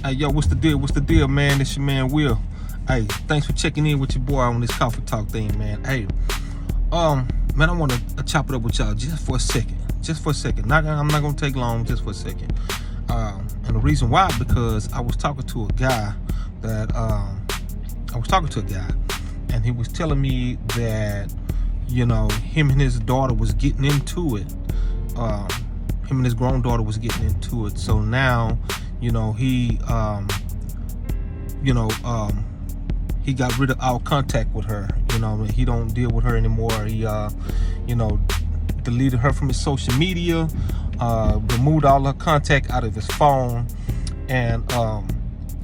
Hey, yo, what's the deal? What's the deal, man? It's your man, Will. Hey, thanks for checking in with your boy on this coffee talk thing, man. Hey, man, I want to chop it up with y'all just for a second. I'm not gonna take long, just for a second. And the reason why, because I was talking to a guy and he was telling me that, you know, him and his daughter was getting into it. Him and his grown daughter was getting into it. So now, you know, he got rid of all contact with her. You know, he don't deal with her anymore. He, deleted her from his social media, removed all her contact out of his phone, and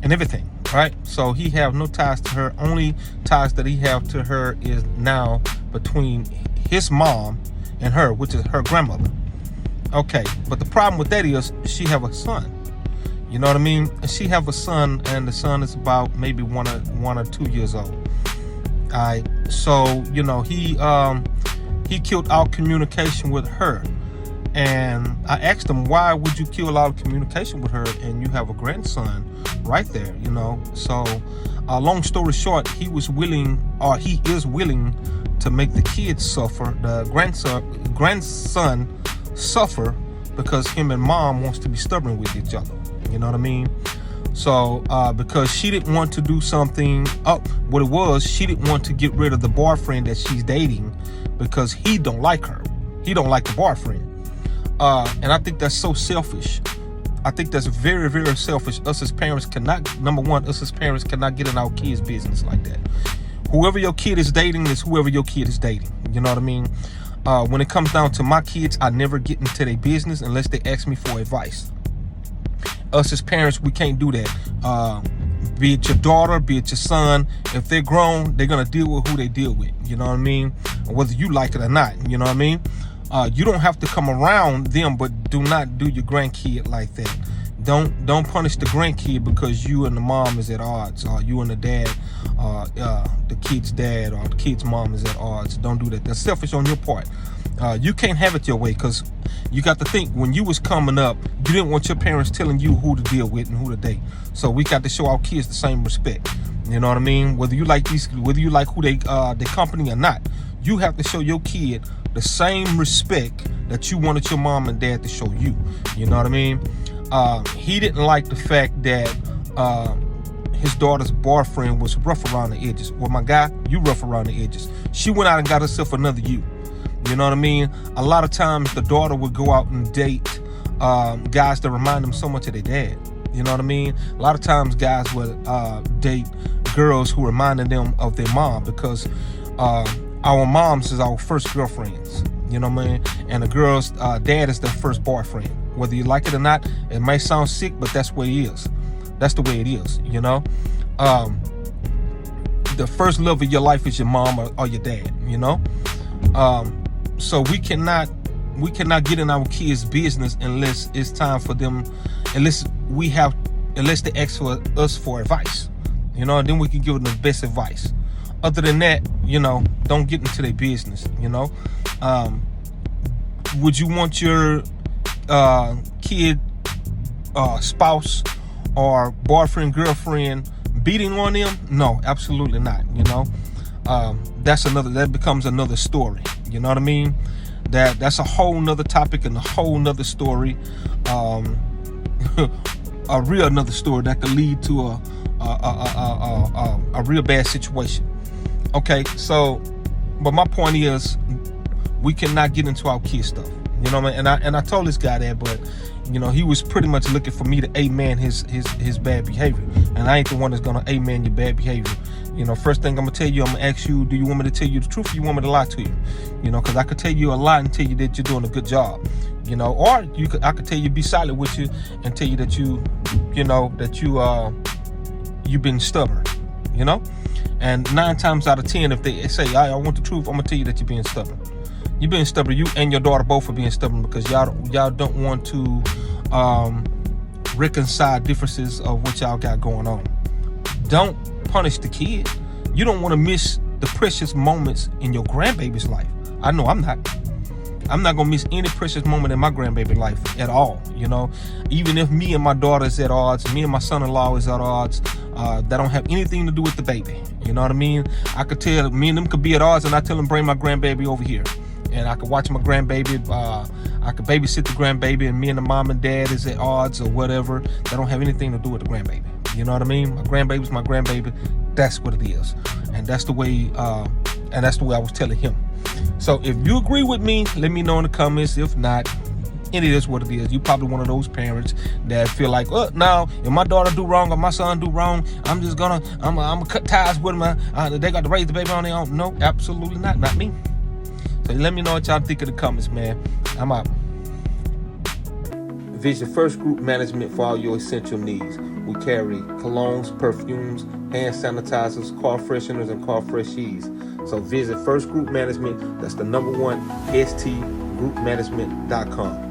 everything. Right? So he have no ties to her. Only ties that he have to her is now between his mom and her, which is her grandmother. Okay, but the problem with that is she have a son. You know what I mean? She have a son, and the son is about maybe one or 2 years old. All right. So, you know, he killed all communication with her. And I asked him, why would you kill all communication with her and you have a grandson right there, you know? So, long story short, he is willing to make the kids suffer, the grandson suffer, because him and mom wants to be stubborn with each other. You know what I mean? So, because she didn't want to do something, what it was, she didn't want to get rid of the boyfriend that she's dating because he don't like her. He don't like the boyfriend. And I think that's so selfish. I think that's very, very selfish. Us as parents cannot get in our kids' business like that. Whoever your kid is dating is whoever your kid is dating. You know what I mean? When it comes down to my kids, I never get into their business unless they ask me for advice. Us as parents, we can't do that. Be it your daughter, be it your son, if they're grown, they're going to deal with who they deal with. You know what I mean? Whether you like it or not, you know what I mean? You don't have to come around them, but do not do your grandkid like that. Don't punish the grandkid because you and the mom is at odds, or you and the dad, the kid's dad or the kid's mom is at odds. Don't do that. That's selfish on your part. You can't have it your way, because you got to think, when you was coming up, you didn't want your parents telling you who to deal with and who to date. So we got to show our kids the same respect. You know what I mean? Whether you like who they company or not, you have to show your kid the same respect that you wanted your mom and dad to show you. You know what I mean? He didn't like the fact that his daughter's boyfriend was rough around the edges. Well, my guy, you rough around the edges. She went out and got herself another you. You know what I mean? A lot of times the daughter would go out and date guys that remind them so much of their dad. You know what I mean? A lot of times guys would date girls who reminded them of their mom, because our moms is our first girlfriends. You know what I mean? And the girl's dad is their first boyfriend. Whether you like it or not, it might sound sick, but that's the way it is. That's the way it is, you know? The first love of your life is your mom or your dad, you know? So we cannot get in our kids' business unless it's time for them, unless they ask for us for advice, you know, then we can give them the best advice. Other than that, you know, don't get into their business, you know. Would you want your kid, spouse or boyfriend, girlfriend beating on them? No, absolutely not, you know. That becomes another story. You know what I mean? That's a whole nother topic and a whole nother story. A real another story that could lead to a real bad situation. Okay, so, but my point is, we cannot get into our kids' stuff. You know what I mean? And I told this guy that, but you know, he was pretty much looking for me to amen his bad behavior, and I ain't the one that's gonna amen your bad behavior. You know, first thing I'm gonna tell you, I'm gonna ask you, do you want me to tell you the truth, or you want me to lie to you? You know, because I could tell you a lie and tell you that you're doing a good job. You know, or I could tell you, be silent with you and tell you that you've been stubborn. You know, and 9 times out of 10, if they say I want the truth, I'm gonna tell you that you're being stubborn. You're being stubborn. You and your daughter both are being stubborn because y'all don't want to reconcile differences of what y'all got going on. Don't punish the kid. You don't want to miss the precious moments in your grandbaby's life. I know I'm not. I'm not gonna miss any precious moment in my grandbaby life at all. You know, even if me and my daughter is at odds, me and my son-in-law is at odds, that don't have anything to do with the baby. You know what I mean? I could tell me and them could be at odds, and I tell them bring my grandbaby over here, and I could watch my grandbaby. I could babysit the grandbaby, and me and the mom and dad is at odds or whatever. That don't have anything to do with the grandbaby. You know what I mean? My grandbaby's my grandbaby. That's what it is, and that's the way. And that's the way I was telling him. So if you agree with me, let me know in the comments. If not, it is what it is. You probably one of those parents that feel like, oh, now if my daughter do wrong or my son do wrong, I'm gonna cut ties with them. They got to raise the baby on their own. No, absolutely not me. So let me know what y'all think in the comments, man. I'm out. Visit First Group Management for all your essential needs. We carry colognes, perfumes, hand sanitizers, car fresheners, and car freshies. So visit First Group Management. That's the #1 stgroupmanagement.com.